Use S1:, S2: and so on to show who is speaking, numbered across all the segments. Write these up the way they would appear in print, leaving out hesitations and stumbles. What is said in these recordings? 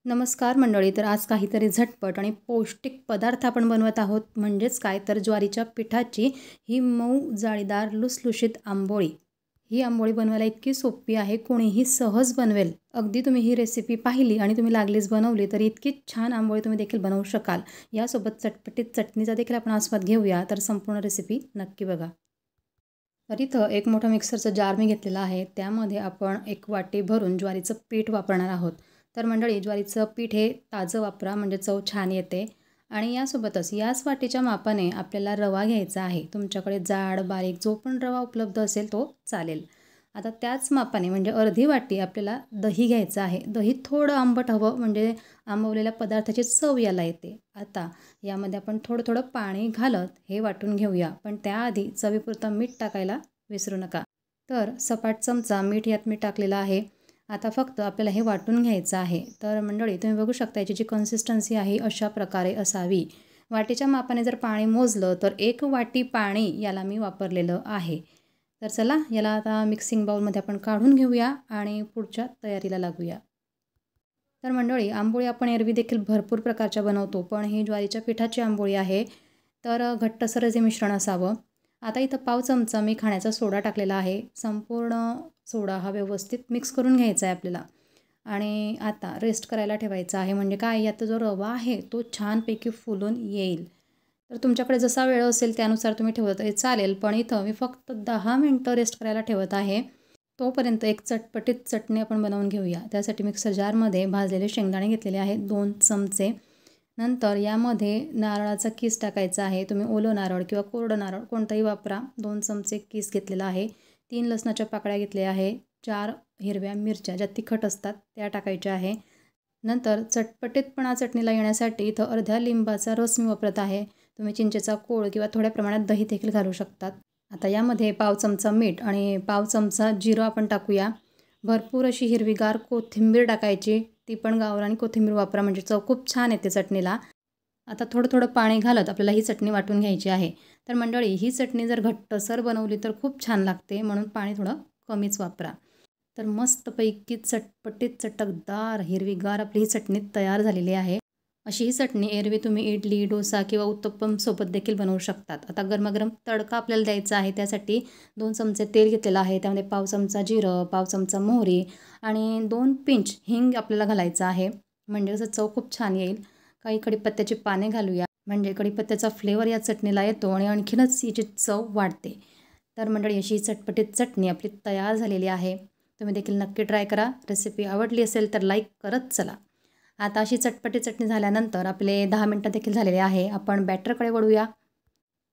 S1: नमस्कार मंडळी. तर आज काहीतरी झटपट आणि पौष्टिक पदार्थ आपण बनवत आहोत. म्हणजेच काय तर ज्वारीच्या पिठाची ही मऊ जाळीदार लुसलुशीत आंबोळी. ही आंबोळी बनवायला इतकी सोपी आहे, कोणीही सहज बनवेल. अगदी तुम्ही ही रेसिपी पाहिली आणि तुम्ही लागलीच बनवली तरी इतकी छान आंबोळी तुम्ही देखील बनवू शकाल. यासोबत चटपटीत चटणीचा देखील आपण आस्वाद घेऊया. तर संपूर्ण रेसिपी नक्की बघा. तर इथं एक मोठा मिक्सरचा जार मी घेतलेला आहे. त्यामध्ये आपण एक वाटी भरून ज्वारीचं पीठ वापरणार आहोत. तर मंडळी, ज्वारीचं पीठ हे ताजं वापरा, म्हणजे चव छान येते. आणि यासोबतच याच वाटीच्या मापाने आपल्याला रवा घ्यायचा आहे. तुमच्याकडे जाड बारीक जो पण रवा उपलब्ध असेल तो चालेल. आता त्याच मापाने म्हणजे अर्धी वाटी आपल्याला दही घ्यायचं आहे. दही थोडं आंबट हवं, म्हणजे आंबवलेल्या पदार्थाची चव याला येते. आता यामध्ये आपण थोडं थोडं पाणी घालत हे वाटून घेऊया. पण त्याआधी चवीपुरतं मीठ टाकायला विसरू नका. तर सपाट चमचा मीठ यात मी टाकलेला आहे. आता फक्त आपल्याला हे वाटून घ्यायचं आहे. तर मंडळी, तुम्ही बघू शकता याची जी कन्सिस्टन्सी आहे अशा प्रकारे असावी. वाटीच्या मापाने जर पाणी मोजलं तर 1 वाटी पाणी याला मी वापरलेलं आहे. तर चला, याला आता मिक्सिंग बाउलमध्ये आपण काढून घेऊया आणि पुढच्या तयारीला लागूया. तर मंडळी, आंबोळी आपण एरवी देखील भरपूर प्रकारच्या बनवतो, पण ही ज्वारीच्या पिठाची आंबोळी आहे. तर घट्टसर जे मिश्रण असावं. आता इथं पाव चमचा मी खाण्याचा सोडा टाकलेला आहे. संपूर्ण सोडा हा व्यवस्थित मिक्स करून घ्यायचा आहे आपल्याला. आणि आता रेस्ट करायला ठेवायचा आहे. म्हणजे काय, यात जो रवा आहे तो छानपैकी फुलून येईल. तर तुमच्याकडे जसा वेळ असेल त्यानुसार तुम्ही ठेवलं तरी चालेल. पण इथं मी फक्त 10 मिनटं रेस्ट करायला ठेवत आहे. तोपर्यंत एक चटपटीत चटणी आपण बनवून घेऊया. त्यासाठी मिक्सर जारमध्ये भाजलेले शेंगदाणे घेतलेले आहेत 2 चमचे. नंतर यामध्ये नारळाचा कीस टाकायचा आहे. तुम्ही ओलं नारळ किंवा कोरडं नारळ कोणताही वापरा. 2 चमचे कीस घेतलेला आहे. 3 लसणाच्या पाकळ्या घेतल्या आहे. 4 हिरव्या मिरच्या ज्या तिखट असतात त्या टाकायच्या आहे. नंतर चटपटीतपणा चटणीला येण्यासाठी इथं अर्ध्या लिंबाचा रस मी वापरत आहे. तुम्ही चिंचेचा कोळ किंवा थोड्या प्रमाणात दही देखील घालू शकतात. आता यामध्ये पाव चमचा मीठ आणि पाव चमचा जिरं आपण टाकूया. भरपूर अशी हिरवीगार कोथिंबीर टाकायची. ती पण गावरान कोथिंबीर वापरा, म्हणजे चव खूप छान येते चटणीला. आता थोडं थोडं पाणी घालत आपल्याला ही चटणी वाटून घ्यायची आहे. तर मंडळी, ही चटणी जर घट्टसर बनवली तर खूप छान लागते, म्हणून पाणी थोडं कमीच वापरा. तर मस्तपैकी चटपटीत चटकदार हिरवीगार आपली ही चटणी तयार झालेली आहे. अशी ही चटणी एरवी तुम्ही इडली, डोसा किंवा उत्तप्पम सोबत देखील बनवू शकतात. आता गरमागरम तडका आपल्याला द्यायचा आहे. त्यासाठी 2 चमचे तेल घेतलेलं आहे. त्यामध्ये पाव चमचा जिरं, पाव चमचा मोहरी आणि 2 पिंच हिंग आपल्याला घालायचं आहे. म्हणजे कसं चव खूप छान येईल. काही कढीपत्त्याची पाने घालूया, म्हणजे कढीपत्त्याचा फ्लेवर या चटणीला येतो आणि आणखीनच हिची चव वाढते. तर मंडळी, अशी चटपटीत चटणी आपली तयार झालेली आहे. तुम्ही देखील नक्की ट्राय करा. रेसिपी आवडली असेल तर लाईक करत चला. आता अशी चटपटी चटणी झाल्यानंतर आपले 10 मिनटं देखील झालेले आहे. आपण बॅटरकडे वळूया.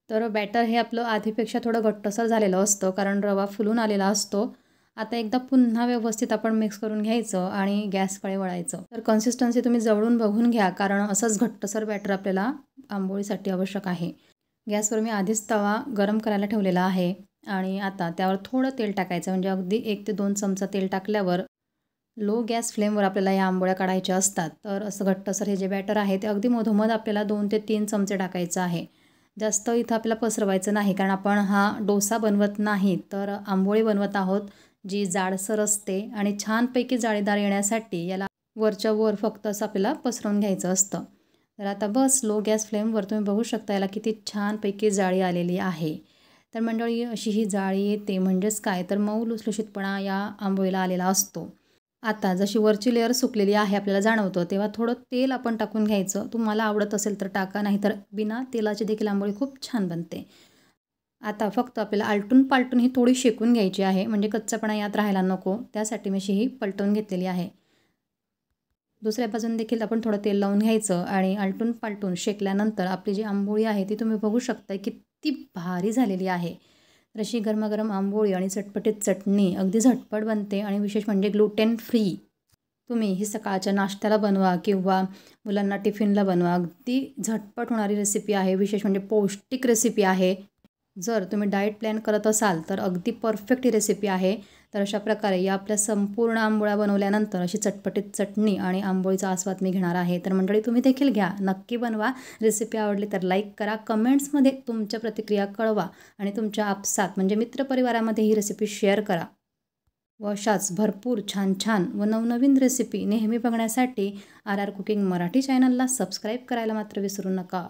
S1: तर बॅटर हे आपलं आधीपेक्षा थोडं घट्टसर झालेलं असतं, कारण रवा फुलून आलेला असतो. आता एकदा पुन्हा व्यवस्थित आपण मिक्स करून घ्यायचं आणि गॅसकडे वळायचं. तर कन्सिस्टन्सी तुम्ही जवळून बघून घ्या, कारण असंच घट्टसर बॅटर आपल्याला आंबोळीसाठी आवश्यक आहे. गॅसवर मी आधीच तवा गरम करायला ठेवलेला आहे आणि आता त्यावर थोडं तेल टाकायचं. म्हणजे अगदी 1 ते 2 चमचा तेल टाकल्यावर लो गॅस फ्लेमवर आपल्याला या आंबोळ्या काढायच्या असतात. तर असं घट्टसर हे जे बॅटर आहे ते अगदी मधोमध आपल्याला 2 ते 3 चमचे टाकायचं आहे. जास्त इथं आपल्याला पसरवायचं नाही, कारण आपण हा डोसा बनवत नाही, तर आंबोळी बनवत आहोत, जी जाडसर असते. आणि छानपैकी जाळीदार येण्यासाठी याला वरच्या वर फक्त असं आपल्याला पसरवून घ्यायचं असतं. तर आता बस लो गॅस फ्लेमवर तुम्ही बघू शकता याला किती छानपैकी जाळी आलेली आहे. तर मंडळी, अशी ही जाळी येते म्हणजेच काय तर मऊ लुसलुशीतपणा या आंबोळीला आलेला असतो. आता जशी वरची लेअर सुकलेली आहे आपल्याला जाणवतं, तेव्हा थोडं तेल आपण टाकून घ्यायचं. तुम्हाला आवडत असेल तर टाका, नाहीतर बिना तेलाची देखील आंबोळी खूप छान बनते. आता फक्त आपल्याला आलटून पालटून ही थोडी शेकून घ्यायची आहे, म्हणजे कच्चापणा यात राहायला नको. त्यासाठी मी अशी ही पलटवून घेतलेली आहे. दुसऱ्या बाजून देखील आपण थोडं तेल लावून घ्यायचं आणि आलटून पालटून शेकल्यानंतर आपली जी आंबोळी आहे ती तुम्ही बघू शकता किती भारी झालेली आहे. तर अशी गरमागरम आंबोळी आणि चटपटीत चटणी अगदी झटपट बनते आणि विशेष म्हणजे ग्लुटेन फ्री. तुम्ही ही सकाळच्या नाश्त्याला बनवा किंवा मुलांना टिफिनला बनवा. अगदी झटपट होणारी रेसिपी आहे. विशेष म्हणजे पौष्टिक रेसिपी आहे. जर तुम्ही डाएट प्लॅन करत असाल तर अगदी परफेक्ट ही रेसिपी आहे. तर अशा प्रकारे या आपल्या संपूर्ण आंबोळ्या बनवल्यानंतर अशी चटपटीत चटणी आणि आंबोळीचा आस्वाद मी घेणार आहे. तर मंडळी, तुम्ही देखील घ्या, नक्की बनवा. रेसिपी आवडली तर लाईक करा, कमेंट्समध्ये तुमच्या प्रतिक्रिया कळवा आणि तुमच्या आपसात म्हणजे मित्रपरिवारामध्ये ही रेसिपी शेअर करा. व अशाच भरपूर छान छान व नवनवीन रेसिपी नेहमी बघण्यासाठी RR कुकिंग मराठी चॅनलला सबस्क्राईब करायला मात्र विसरू नका.